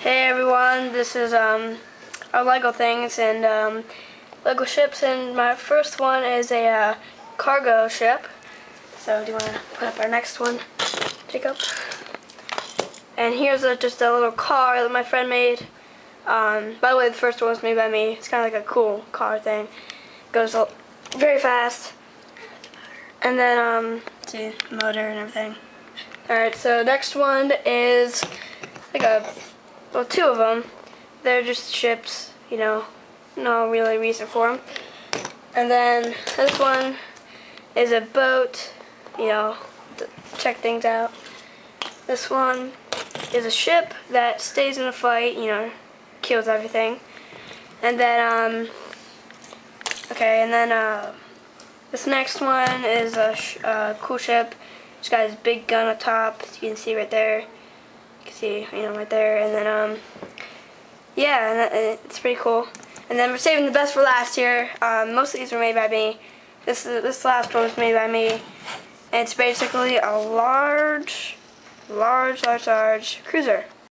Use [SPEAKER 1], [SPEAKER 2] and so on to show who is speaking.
[SPEAKER 1] Hey everyone, this is our Lego things and Lego ships, and my first one is a cargo ship. So do you want to put up our next one, Jacob? And here's just a little car that my friend made. By the way, the first one was made by me. It's kind of like a cool car thing. It goes very fast. And then see, motor and everything. Alright, so next one is like two of them. They're just ships, you know, no really reason for them. And then this one is a boat, you know, to check things out. This one is a ship that stays in a fight, you know, kills everything. And then, this next one is a cool ship. It's got his big gun up top, as you can see right there. You can see, you know, right there. And then, yeah, and it's pretty cool. And then we're saving the best for last here. Most of these were made by me. This last one was made by me. And it's basically a large cruiser.